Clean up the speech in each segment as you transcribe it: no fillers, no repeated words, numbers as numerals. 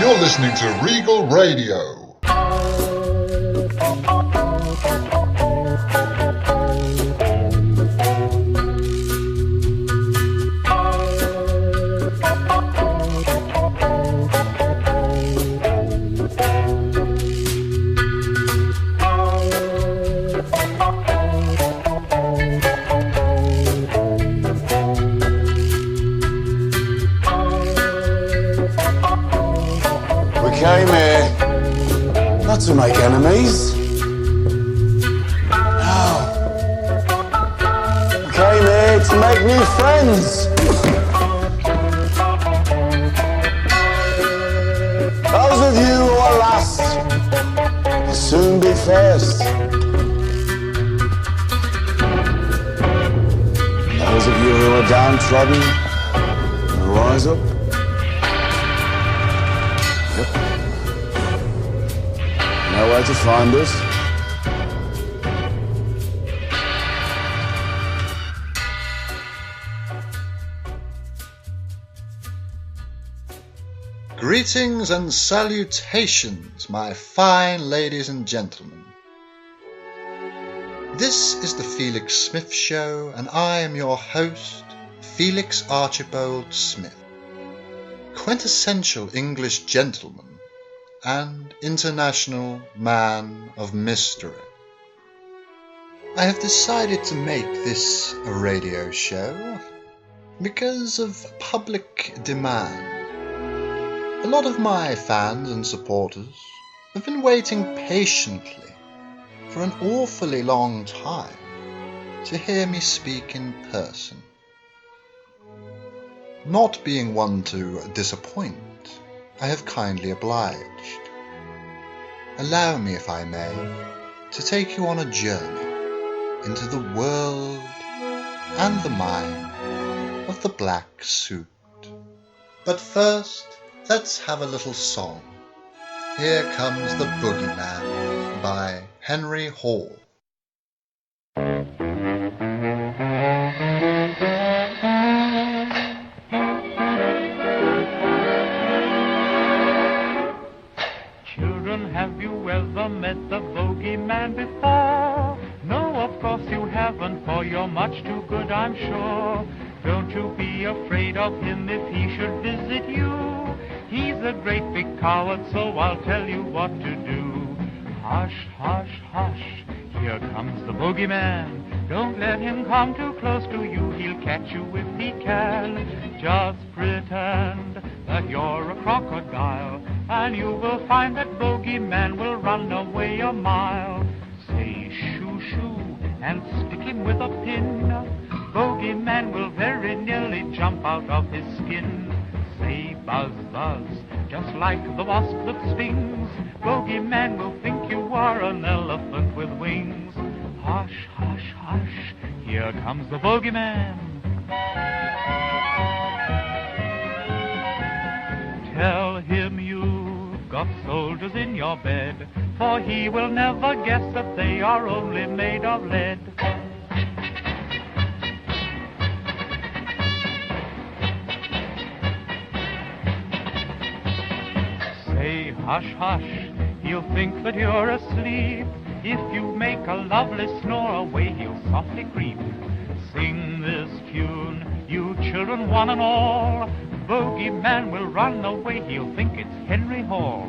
You're listening to Regal Radio. Came here not to make enemies. No. We came here to make new friends. Those of you who are last will soon be first. Those of you who are downtrodden will rise up. Know where to find us. Greetings and salutations, my fine ladies and gentlemen. This is the Felix Smith Show, and I am your host, Felix Archibald Smith, quintessential English gentleman and international man of mystery. I have decided to make this a radio show because of public demand. A lot of my fans and supporters have been waiting patiently for an awfully long time to hear me speak in person. Not being one to disappoint, I have kindly obliged. Allow me, if I may, to take you on a journey into the world and the mind of the black suit. But first, let's have a little song. Here comes the Boogeyman by Henry Hall. Have you ever met the bogeyman before? No, of course you haven't, for you're much too good, I'm sure. Don't you be afraid of him if he should visit you. He's a great big coward, so I'll tell you what to do. Hush, hush, hush, here comes the bogeyman. Don't let him come too close to you, he'll catch you if he can. Just pretend that you're a crocodile, and you will find that bogeyman will run away a mile. Say shoo shoo and stick him with a pin. Bogeyman will very nearly jump out of his skin. Say buzz buzz, just like the wasp that stings. Bogeyman will think you are an elephant with wings. Hush, hush, hush, here comes the bogeyman. Tell him you've got soldiers in your bed, for he will never guess that they are only made of lead. Say hush, hush, he'll think that you're asleep. If you make a lovely snore, away he'll softly creep. Sing this tune, you children one and all. Bogeyman will run away, he'll think it's Henry Hall.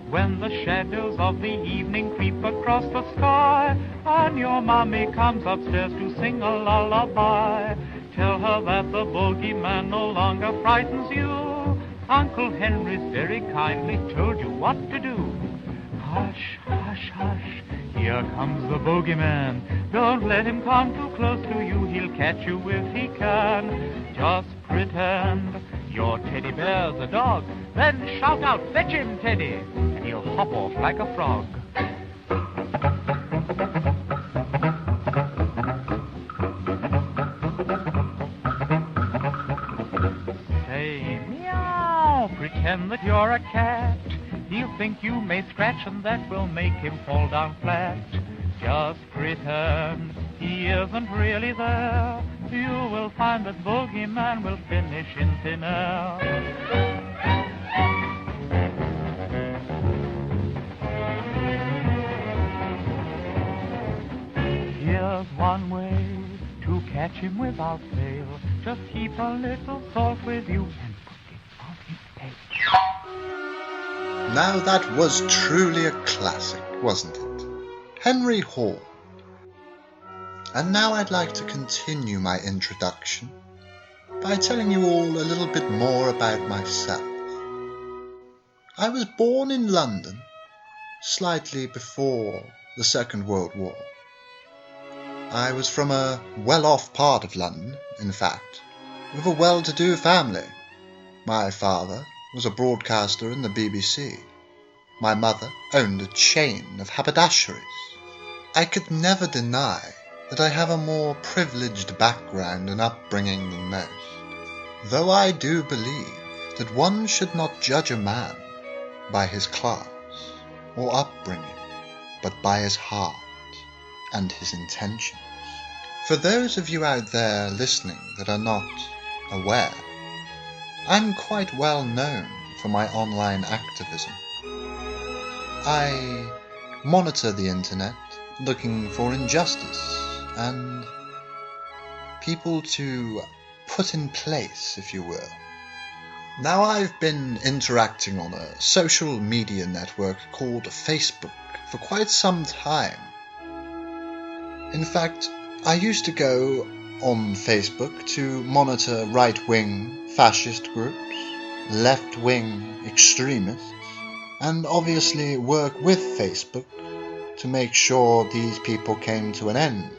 When the shadows of the evening creep across the sky, and your mommy comes upstairs to sing a lullaby, tell her that the bogeyman no longer frightens you. Uncle Henry's very kindly told you what to do. Hush, hush, hush, here comes the bogeyman. Don't let him come too close to you, he'll catch you if he can. Just pretend your teddy bear's a dog, then shout out, fetch him, Teddy, and he'll hop off like a frog. Say meow, pretend that you're a cat. He'll think you may scratch, and that will make him fall down flat. Just pretend he isn't really there. You will find that bogeyman will finish in thin air. just one way to catch him without fail. Just keep a little salt with you and put it on his tail. Now that was truly a classic, wasn't it? Henry Hall. And now I'd like to continue my introduction by telling you all a little bit more about myself. I was born in London, slightly before the Second World War. I was from a well-off part of London, in fact, with a well-to-do family. My father was a broadcaster in the BBC. My mother owned a chain of haberdasheries. I could never deny that I have a more privileged background and upbringing than most, though I do believe that one should not judge a man by his class or upbringing, but by his heart and his intentions. For those of you out there listening that are not aware, I'm quite well known for my online activism. I monitor the internet looking for injustice and people to put in place, if you will. Now, I've been interacting on a social media network called Facebook for quite some time. In fact, I used to go on Facebook to monitor right-wing fascist groups, left-wing extremists, and obviously work with Facebook to make sure these people came to an end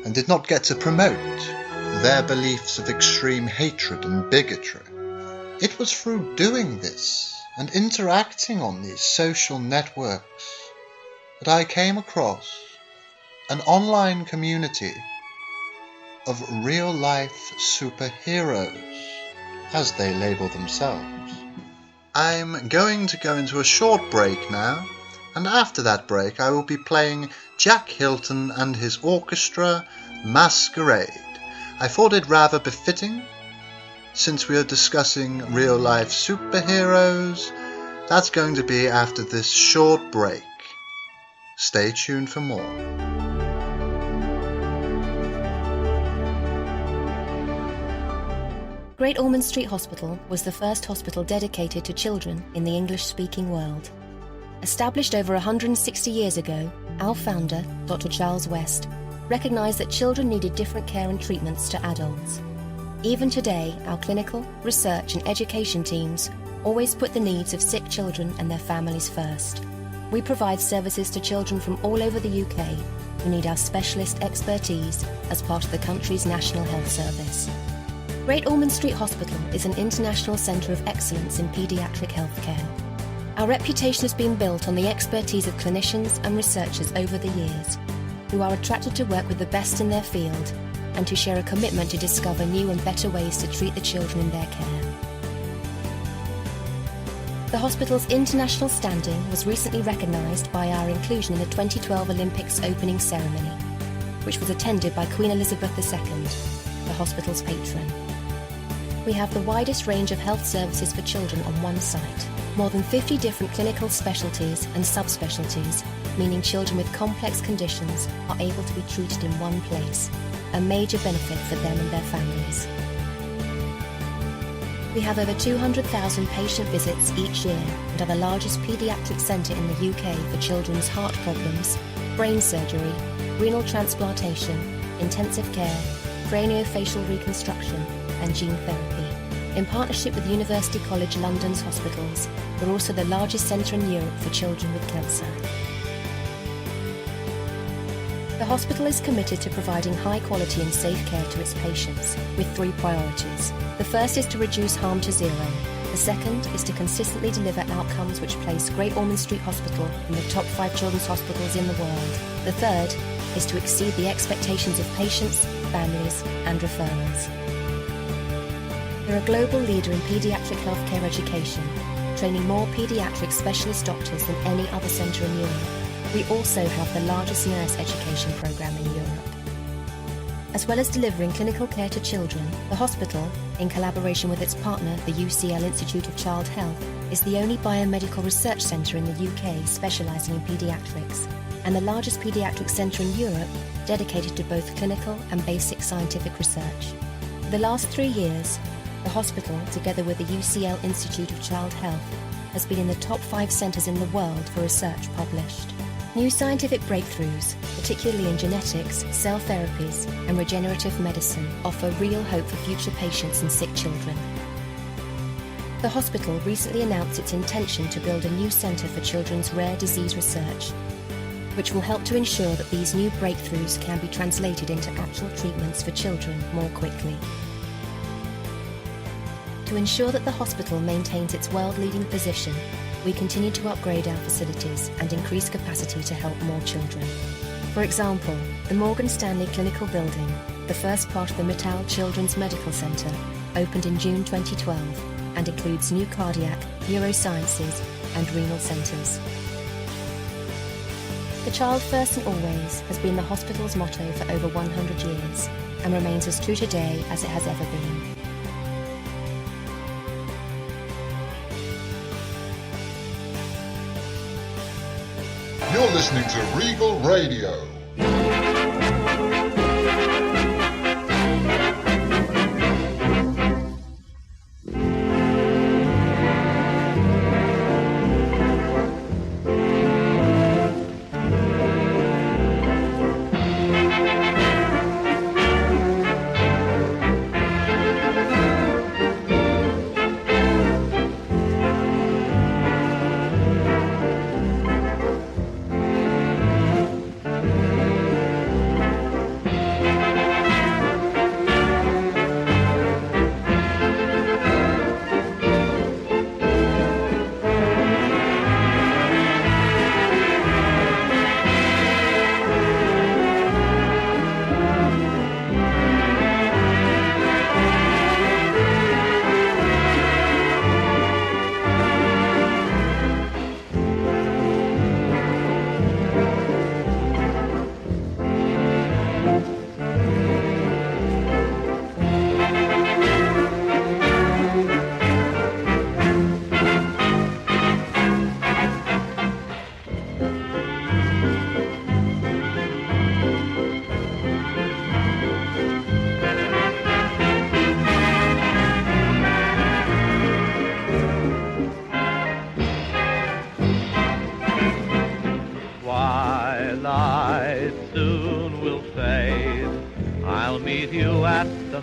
and did not get to promote their beliefs of extreme hatred and bigotry. It was through doing this and interacting on these social networks that I came across an online community of real-life superheroes, as they label themselves. I'm going to go into a short break now, and after that break I will be playing Jack Hilton and his orchestra Masquerade. I thought it rather befitting, since we are discussing real-life superheroes. That's going to be after this short break. Stay tuned for more. Great Ormond Street Hospital was the first hospital dedicated to children in the English-speaking world. Established over 160 years ago, our founder, Dr. Charles West, recognised that children needed different care and treatments to adults. Even today, our clinical, research and education teams always put the needs of sick children and their families first. We provide services to children from all over the UK who need our specialist expertise as part of the country's National Health Service. Great Ormond Street Hospital is an international centre of excellence in paediatric healthcare. Our reputation has been built on the expertise of clinicians and researchers over the years, who are attracted to work with the best in their field and who share a commitment to discover new and better ways to treat the children in their care. The hospital's international standing was recently recognised by our inclusion in the 2012 Olympics opening ceremony, which was attended by Queen Elizabeth II, the hospital's patron. We have the widest range of health services for children on one site. More than 50 different clinical specialties and subspecialties, meaning children with complex conditions are able to be treated in one place, a major benefit for them and their families. We have over 200,000 patient visits each year and are the largest paediatric centre in the UK for children's heart problems, brain surgery, renal transplantation, intensive care, craniofacial reconstruction and gene therapy. In partnership with University College London's hospitals, we're also the largest centre in Europe for children with cancer. The hospital is committed to providing high quality and safe care to its patients with 3 priorities. The first is to reduce harm to zero. The second is to consistently deliver outcomes which place Great Ormond Street Hospital in the top 5 children's hospitals in the world. The third is to exceed the expectations of patients, families and referrals. We're a global leader in paediatric healthcare education, training more paediatric specialist doctors than any other centre in Europe. We also have the largest nurse education programme in Europe. As well as delivering clinical care to children, the hospital, in collaboration with its partner, the UCL Institute of Child Health, is the only biomedical research centre in the UK specialising in paediatrics. and the largest paediatric centre in Europe dedicated to both clinical and basic scientific research. For the last 3 years, the hospital, together with the UCL Institute of Child Health, has been in the top 5 centres in the world for research published. New scientific breakthroughs, particularly in genetics, cell therapies and regenerative medicine, offer real hope for future patients and sick children. The hospital recently announced its intention to build a new centre for children's rare disease research, which will help to ensure that these new breakthroughs can be translated into actual treatments for children more quickly. To ensure that the hospital maintains its world-leading position, we continue to upgrade our facilities and increase capacity to help more children. For example, the Morgan Stanley Clinical Building, the first part of the Mittal Children's Medical Centre, opened in June 2012 and includes new cardiac, neurosciences and renal centres. The child first and always has been the hospital's motto for over 100 years and remains as true today as it has ever been. You're listening to Regal Radio.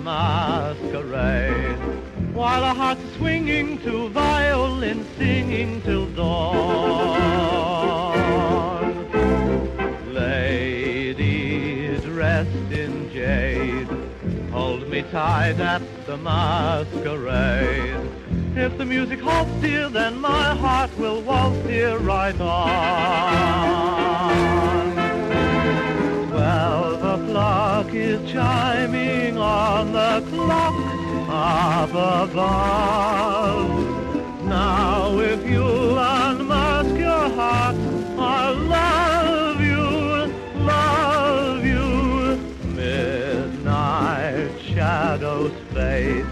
Masquerade, while our hearts are swinging to violin singing till dawn. Ladies dressed in jade, hold me tight at the masquerade. If the music halts, dear, then my heart will waltz, dear, right on. 12 o'clock is chiming on the clock up above. Now if you'll unmask your heart, I'll love you. Midnight shadows fade,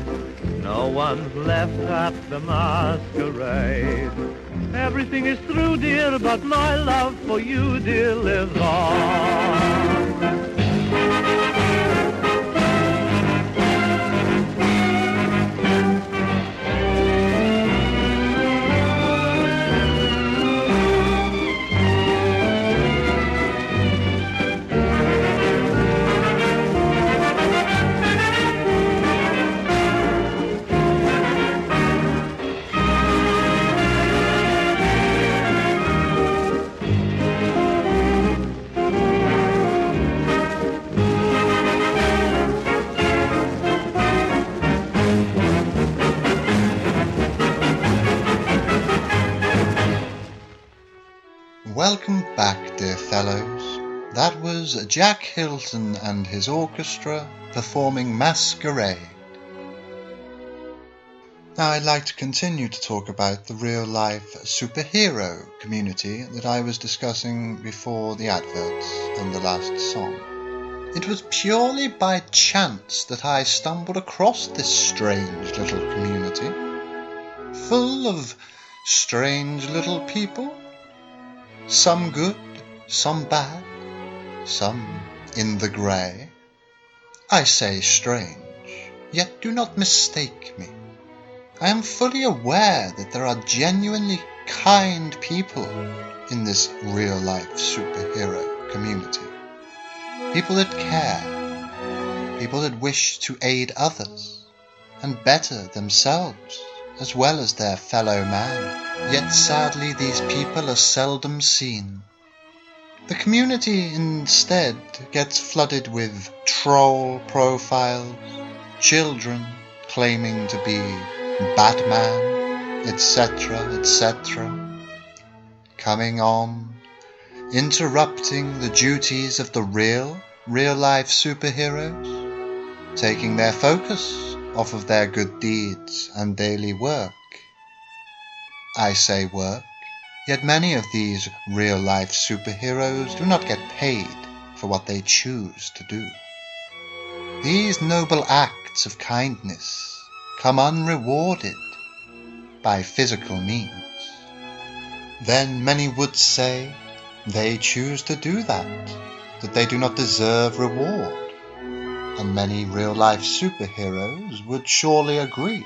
no one's left at the masquerade. Everything is through, dear, but my love for you, dear, lives on. Welcome back, dear fellows. That was Jack Hilton and his orchestra performing Masquerade. Now I'd like to continue to talk about the real-life superhero community that I was discussing before the adverts and the last song. It was purely by chance that I stumbled across this strange little community, full of strange little people. Some good, some bad, some in the grey. I say strange, yet do not mistake me. I am fully aware that there are genuinely kind people in this real-life superhero community. People that care, people that wish to aid others and better themselves as well as their fellow man. Yet sadly these people are seldom seen. The community instead gets flooded with troll profiles, children claiming to be Batman, etc., etc., coming on, interrupting the duties of the real-life superheroes, taking their focus off of their good deeds and daily work. I say work, yet many of these real-life superheroes do not get paid for what they choose to do. These noble acts of kindness come unrewarded by physical means. Then many would say they choose to do that they do not deserve reward, and many real-life superheroes would surely agree.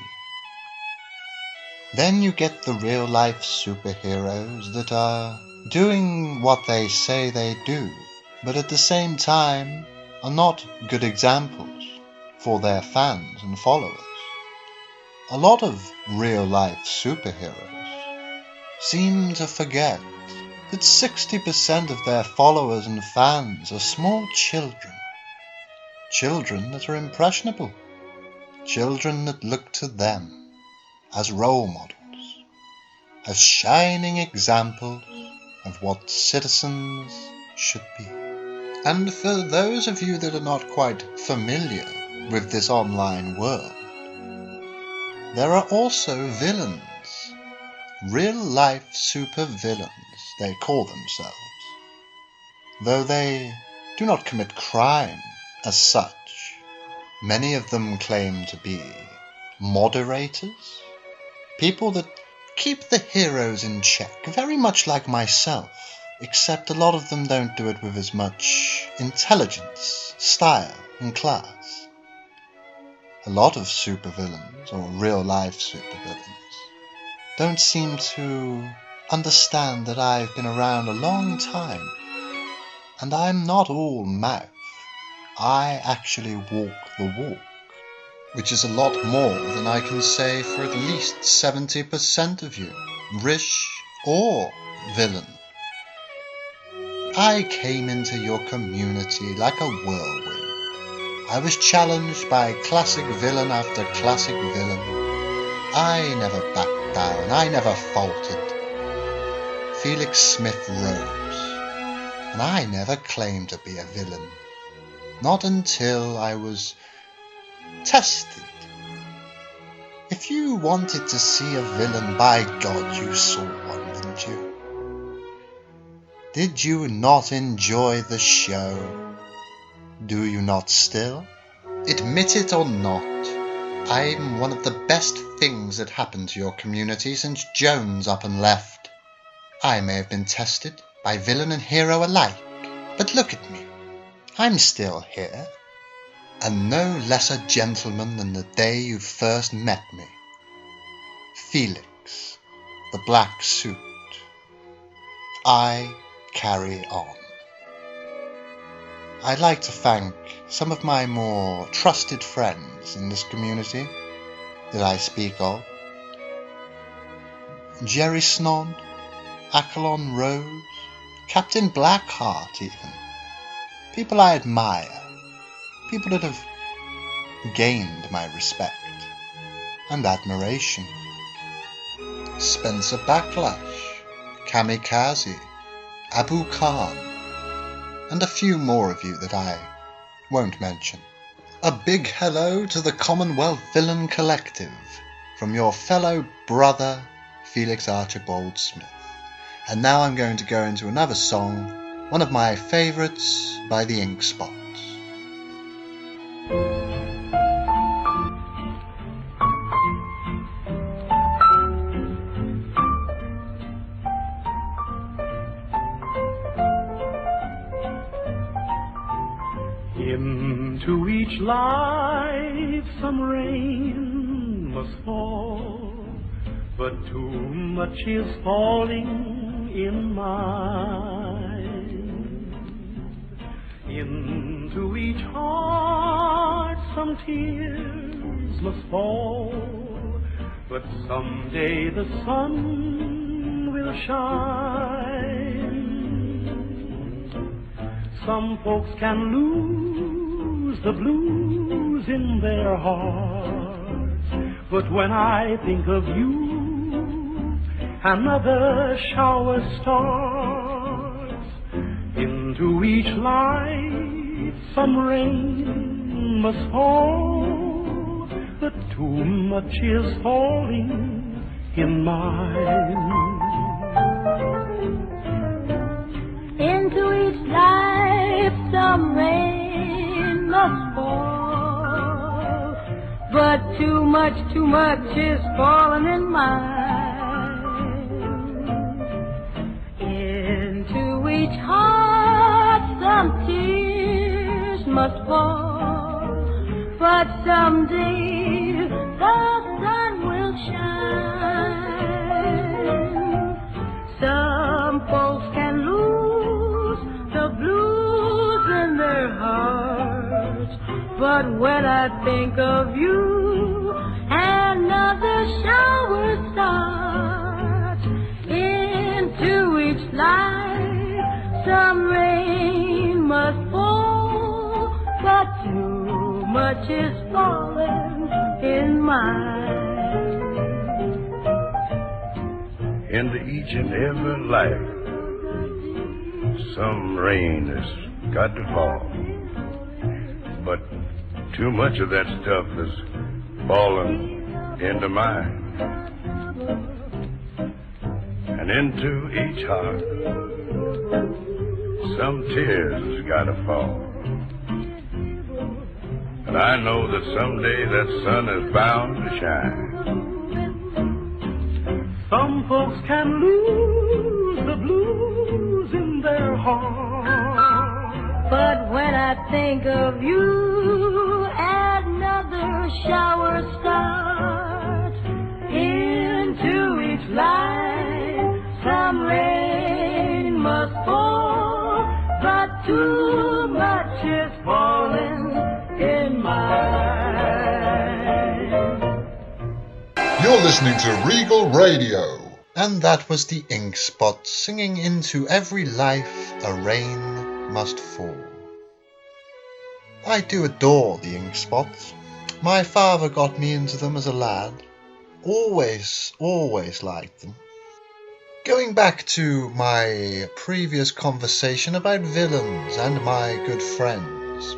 Then you get the real-life superheroes that are doing what they say they do, but at the same time are not good examples for their fans and followers. A lot of real-life superheroes seem to forget that 60% of their followers and fans are small children. Children that are impressionable. Children that look to them as role models, as shining examples of what citizens should be. And for those of you that are not quite familiar with this online world, there are also villains. Real-life super-villains, they call themselves. Though they do not commit crime as such, many of them claim to be moderators, people that keep the heroes in check, very much like myself, except a lot of them don't do it with as much intelligence, style, and class. A lot of supervillains, or real-life supervillains, don't seem to understand that I've been around a long time, and I'm not all mouth. I actually walk the walk, which is a lot more than I can say for at least 70% of you, rich or villain. I came into your community like a whirlwind. I was challenged by classic villain after classic villain. I never backed down, I never faltered. Felix Smith rose, and I never claimed to be a villain. Not until I was tested. If you wanted to see a villain, by God, you saw one, didn't you? Did you not enjoy the show? Do you not still? Admit it or not, I'm one of the best things that happened to your community since Jones up and left. I may have been tested by villain and hero alike, but look at me. I'm still here, and no less a gentleman than the day you first met me. Felix, the black suit. I carry on. I'd like to thank some of my more trusted friends in this community that I speak of. Jerry Snod, Accolon Rose, Captain Blackheart even. People I admire, people that have gained my respect and admiration. Spencer Backlash, Kamikaze, Abu Khan, and a few more of you that I won't mention. A big hello to the Commonwealth Villain Collective from your fellow brother Felix Archibald Smith. And now I'm going to go into another song, one of my favourites by the Ink Spots. Into each life some rain must fall, but too much is falling in mine. Into each heart some tears must fall, but someday the sun will shine. Some folks can lose the blues in their hearts, but when I think of you, another shower starts. Into each life some rain must fall, but too much is falling in mine. Into each life some rain must fall, but too much is falling in mine. Into each heart some tears must fall, but someday the sun will shine. Some folks can lose the blues in their hearts, but when I think of you, another shower starts. Into each life some rain must fall, but too much is falling in mine. Into each and every life some rain has got to fall, but too much of that stuff is falling into mine. And into each heart some tears has got to fall, and I know that someday that sun is bound to shine. Some folks can lose the blues in their heart, but when I think of you, another shower starts. Into each life some rain must fall, but too much is falling in mine. You're listening to Regal Radio. And that was the Ink Spot singing Into Every Life a Rain Must Fall. I do adore the Ink Spots. My father got me into them as a lad. Always liked them. Going back to my previous conversation about villains and my good friends,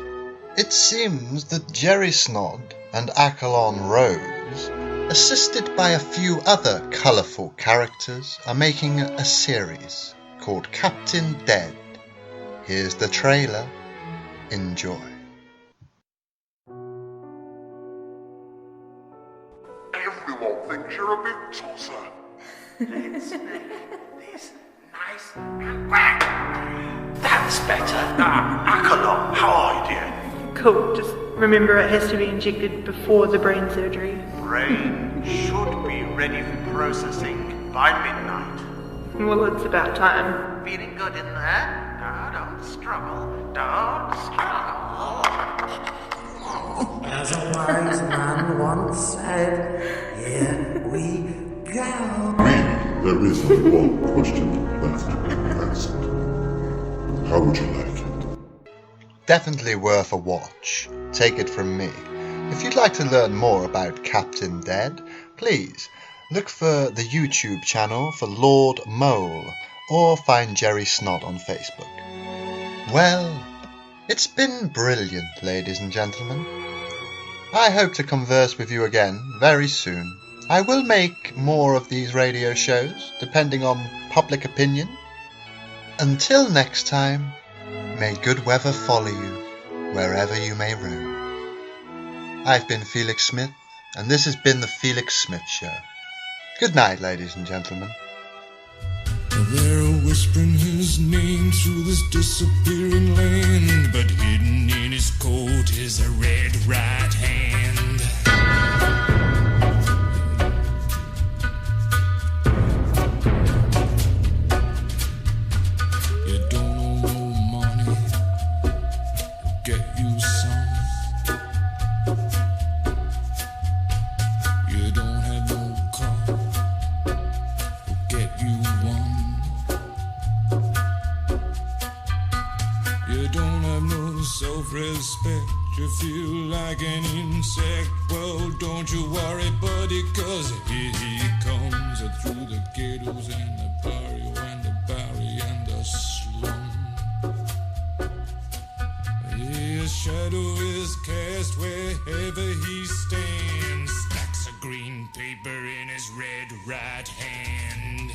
it seems that Jerry Snod and Accolon Rose, assisted by a few other colourful characters, are making a series called Captain Dead. Here's the trailer. Enjoy. Everyone thinks you're a big tosser. Let's make this nice and whack. That's better. Accolon, how are you, dear? Cool, just remember it has to be injected before the brain surgery. Brain should be ready for processing by midnight. Well, it's about time. Feeling good in there? No, don't struggle. Don't struggle. As a wise man once said, here we go. There is only one question left unanswered. How would you like it? Definitely worth a watch. Take it from me. If you'd like to learn more about Captain Dead, please look for the YouTube channel for Lord Mole or find Jerry Snod on Facebook. Well, it's been brilliant, ladies and gentlemen. I hope to converse with you again very soon. I will make more of these radio shows, depending on public opinion. Until next time, may good weather follow you, wherever you may roam. I've been Felix Smith, and this has been the Felix Smith Show. Good night, ladies and gentlemen. They're whispering his name through this disappearing land, but hidden in his get you some. You don't have no car, we'll get you one. You don't have no self-respect, you feel like an insect. Well, don't you worry, buddy, cause here he comes through the ghettos and the barrio and the barry and the slum. His shadow is cast wherever he stands, stacks of green paper in his red right hand.